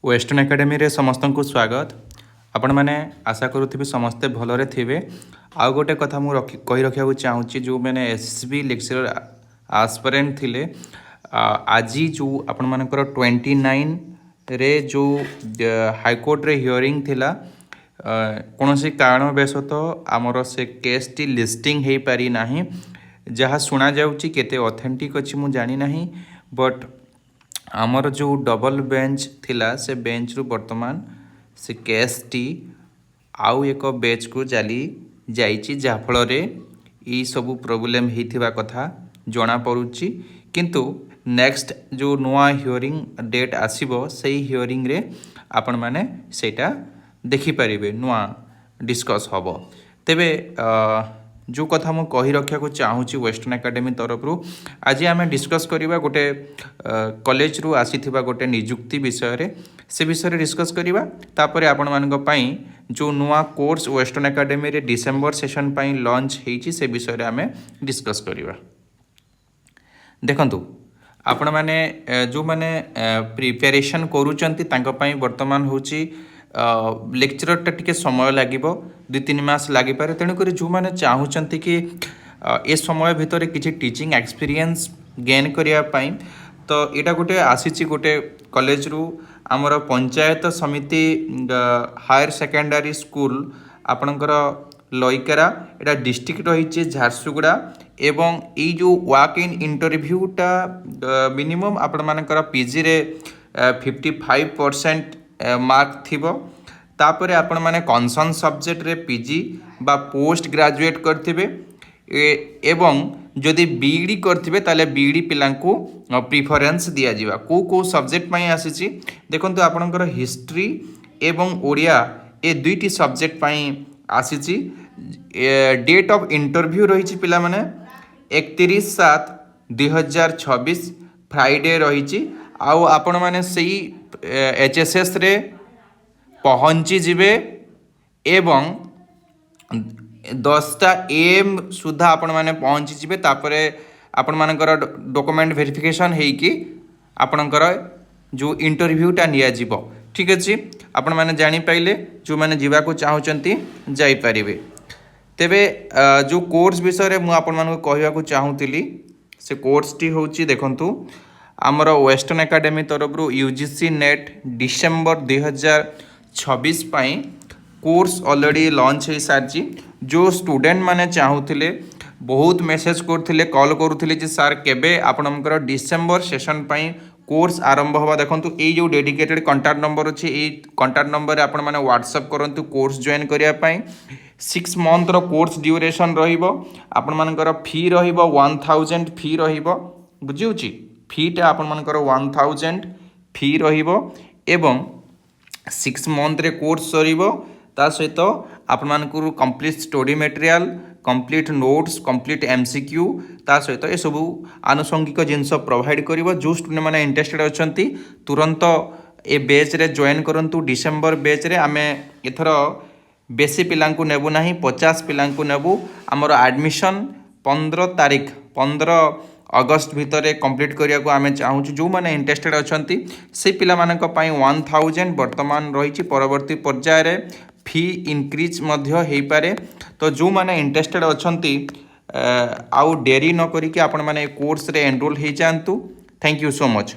Western academy रे समस्त को स्वागत। आपण मैंने आशा करुथि समस्ते भलरे थे। आउ गोटे कथा मुझे कही रखा चाहूँगी जो मैंने एसएसबी लेक्चरर आस्पिरेंट थिले आज जो आपण मानकर 29 रे जो हाईकोर्ट रे हियरिंग थिला कौन सी कारणवशत आमर से केस टी लिस्टिंग हो पारि नाही। जहाँ शुणा जाउची केते ऑथेंटिक अच्छी मु जानी नहीं बट आमर जो डबल बेंच थिला से बेंच रु वर्तमान से केस टी आउ एक बेंच को चली जाइची जाफल ये सब प्रोब्लेम होइथिबा कथा जना पड़ुची। किंतु नेक्स्ट जो नुआ हियरिंग डेट आसीबो सही हियरिंग रे आपण माने सेटा देखि परिबे नुआ डिस्कस हबो। तेबे जो कथा मु कही रखा को चाहूँगी वेस्टर्न एकेडमी तरफ आज आम डिस्कस करवा गोटे कॉलेज रु आसीथिबा गोटे निजुक्ति विषय रे से विषय डिस्कस करवा। तापर आपण मानक पई जो नुआ कोर्स वेस्टर्न एकेडमी रे डिसेंबर सेशन पई लॉन्च हेची से विषय रे आम डिस्कस करवा। देखंतु आपण माने जो माने प्रिपरेशन करूचंती तांको पई वर्तमान होची लेक्चरटा टिके समय लागिबो 2-3 मास लागि पारे। तेणुक जो मैंने चाहूँगी कि ए समय भितर किसी टीचिंग एक्सपीरियंस गेन करने तो यहाँ गोटे आसी गोटे कॉलेज रु आमर पंचायत समिति हायर सेकेंडरी स्कूल आपणकर लईकेरा यहाँ डिस्ट्रिक्ट रही झारसुगुड़ा एवं ये जो वॉक इन इंटरव्यूटा मिनिमम आपण मानकर पीजी रे 55% मार्क थिबो। तापरे आपण माने कनसर्न सब्जेक्ट रे पीजी बा पोस्ट ग्रेजुएट करथिबे एवं जदि बीईडी करथिबे ताले बीईडी पिलांकु प्रिफरेंस दिया जिवा। को सब्जेक्ट पई आसीची देखंतु आपणकर हिस्ट्री एवं ओडिया ए दुईटी सब्जेक्ट पई आसीची। डेट ऑफ इंटरव्यू रही पिला माने 31/7/2026 फ्राइडे रही। आउ आपण माने सही एचएसएस रे पहुँची जिबे एवं 10टा AM सुधा आपण माने पहुँची जिबे। तापरे आपण मानकर डॉक्यूमेंट वेरिफिकेशन हेकी आपणकर जो इंटरव्यूटा निया जिवो। ठीक अछि आपण माने जानि पाइले जो माने जीवा को चाहूचंती जाई परिबे। तेबे जो कोर्स विषय रे मु आपण मानको कहया को चाहूतिली से कोर्स टी होची देखंतु आमर वेस्टर्न एकेडमी तरफ यूजीसी नेट डिसेंबर 2026 पाई कोर्स ऑलरेडी लॉन्च हो सारी। जो स्टूडेंट माने चाहूले बहुत मेसेज करथिले कॉल करुथिले जे सर केबे आपनकर डिसेंबर सेशन पाई कोर्स आरंभ हवा। देखंतु ए जो डेडिकेटेड कांटेक्ट नंबर अछि ए कांटेक्ट नंबर रे आपण माने व्हाट्सएप करंतु कोर्स जॉइन करिया पाई। 6 मंथ रो कोर्स ड्यूरेशन रहिबो। आपण मानकर फी रहिबो 1000 फी रहिबो बुझिउची। फीटा आपण मानकर 1000 फी रहिबो एवं 6 मंथ रे कोर्स सरीबो। ता सहित आपण मानकर complete study material complete notes complete MCQ ता सहित ए सब आनुषंगिक जिनस प्रोवाइड करिवो। जो स्टूडेंट माने इंटरेस्टेड अछंती तुरंत ए बैच रे जॉइन करंतु। डिसेंबर बैच रे आमे एथर बेसी पिलांकु नेबु नाही 50 पिलांकु नेबु। हमर एडमिशन 15 अगस्त भितर कंप्लीट करिया को आमे चाहूँ। जो माने इंटरेस्टेड अछंती से पिला मानक पई 1000 वर्तमान रही। परवर्ती पर्याय रे फी इनक्रीज मध्य हेई पारे। तो जो माने इंटरेस्टेड अछंती आउ डेरी न करिके आपण माने कोर्स रे एनरोल हे जांतु। Thank you so much.